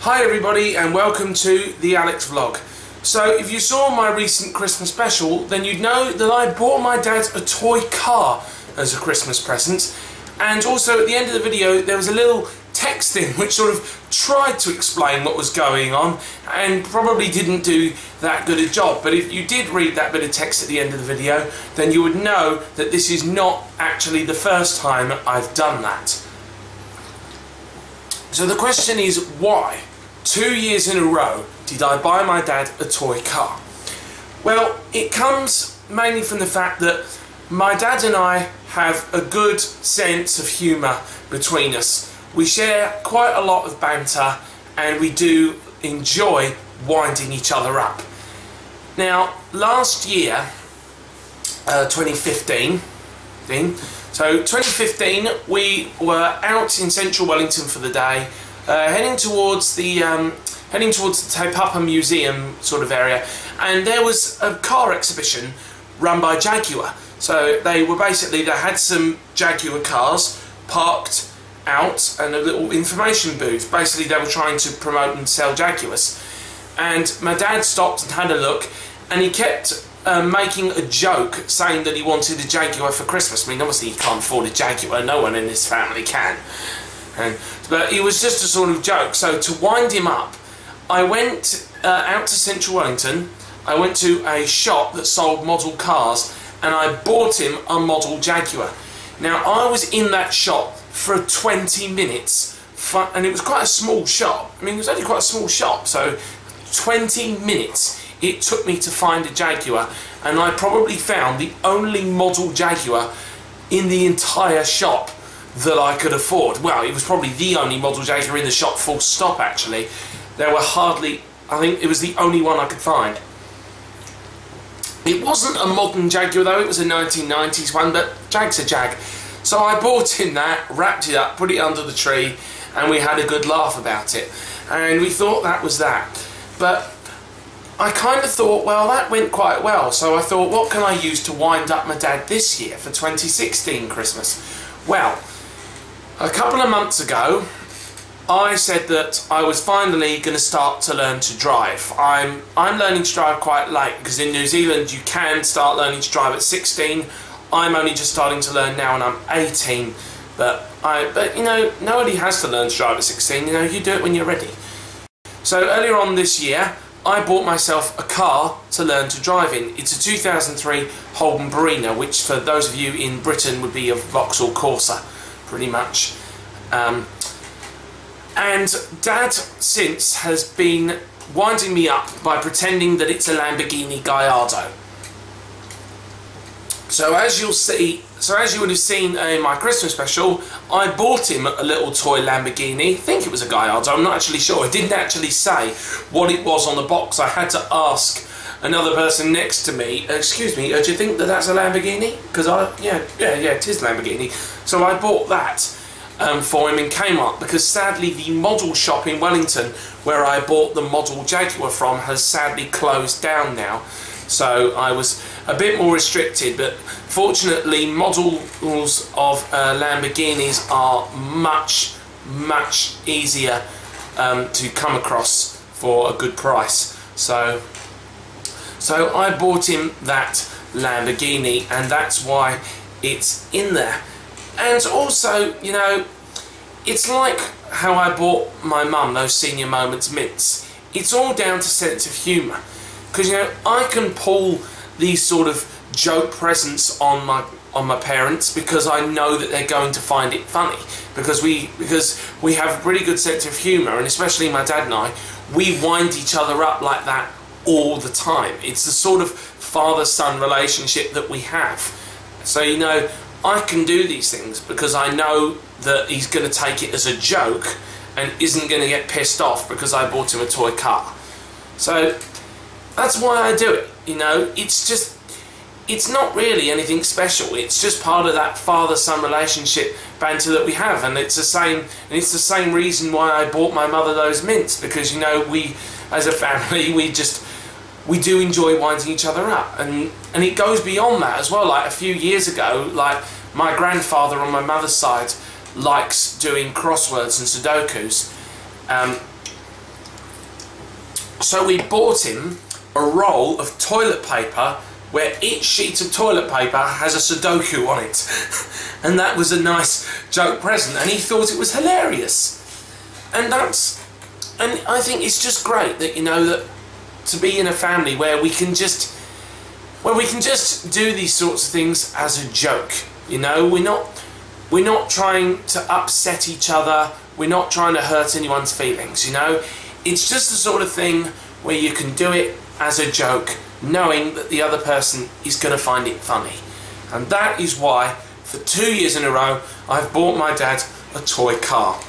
Hi everybody and welcome to the Alex vlog. So if you saw my recent Christmas special, then you'd know that I bought my dad a toy car as a Christmas present, and also at the end of the video there was a little text in which sort of tried to explain what was going on and probably didn't do that good a job. But if you did read that bit of text at the end of the video, then you would know that this is not actually the first time I've done that. So the question is, why? 2 years in a row did I buy my dad a toy car? Well, it comes mainly from the fact that my dad and I have a good sense of humour between us. We share quite a lot of banter and we do enjoy winding each other up. Now, last year, 2015, so 2015 we were out in central Wellington for the day, heading towards the Te Papa Museum sort of area, and there was a car exhibition run by Jaguar. So they had some Jaguar cars parked out and a little information booth. Basically they were trying to promote and sell Jaguars, and my dad stopped and had a look, and he kept making a joke saying that he wanted a Jaguar for Christmas. I mean, obviously he can't afford a Jaguar, no one in his family can. But it was just a sort of joke. So to wind him up, I went out to central Wellington. I went to a shop that sold model cars and I bought him a model Jaguar. Now I was in that shop for 20 minutes and it was quite a small shop. I mean, it was only quite a small shop, so 20 minutes it took me to find a Jaguar, and I probably found the only model Jaguar in the entire shop that I could afford. Well, it was probably the only model Jaguar in the shop, full stop actually. There were hardly, I think it was the only one I could find. It wasn't a modern Jaguar though, it was a 1990s one, but Jag's a Jag. So I bought him that, wrapped it up, put it under the tree, and we had a good laugh about it. And we thought that was that. But I kind of thought, well, that went quite well, so I thought, what can I use to wind up my dad this year for 2016 Christmas? Well, a couple of months ago, I said that I was finally going to start to learn to drive. I'm learning to drive quite late, because in New Zealand you can start learning to drive at 16. I'm only just starting to learn now and I'm 18. But you know, nobody has to learn to drive at 16, you know, you do it when you're ready. So earlier on this year, I bought myself a car to learn to drive in. It's a 2003 Holden Barina, which for those of you in Britain would be a Vauxhall Corsa, pretty much. And Dad since has been winding me up by pretending that it's a Lamborghini Gallardo. So as you would have seen in my Christmas special, I bought him a little toy Lamborghini. I think it was a Gallardo, I'm not actually sure. It didn't actually say what it was on the box. I had to ask another person next to me, excuse me, do you think that that's a Lamborghini? Because yeah, it is Lamborghini. So I bought that for him in Kmart, because sadly the model shop in Wellington where I bought the model Jaguar from has sadly closed down now. So I was a bit more restricted, but fortunately models of Lamborghinis are much easier to come across for a good price. So I bought him that Lamborghini, and that's why it's in there. And also, you know, it's like how I bought my mum those Senior Moments mints. It's all down to sense of humour. Because, you know, I can pull these sort of joke presents on my parents because I know that they're going to find it funny. Because we have a pretty good sense of humour, and especially my dad and I, we wind each other up like that all the time. It's the sort of father-son relationship that we have. So, you know, I can do these things because I know that he's going to take it as a joke and isn't going to get pissed off because I bought him a toy car. So that's why I do it, you know. It's not really anything special. It's just part of that father-son relationship banter that we have, and it's the same reason why I bought my mother those mints, because, you know, we as a family we do enjoy winding each other up, and it goes beyond that as well. Like a few years ago, like my grandfather on my mother's side likes doing crosswords and Sudokus. So we bought him a roll of toilet paper where each sheet of toilet paper has a Sudoku on it. And that was a nice joke present, and he thought it was hilarious. And I think it's just great that, you know, that to be in a family where we can just do these sorts of things as a joke. You know, we're not trying to upset each other, we're not trying to hurt anyone's feelings, you know. It's just the sort of thing where you can do it as a joke, knowing that the other person is going to find it funny. And that is why, for 2 years in a row, I've bought my dad a toy car.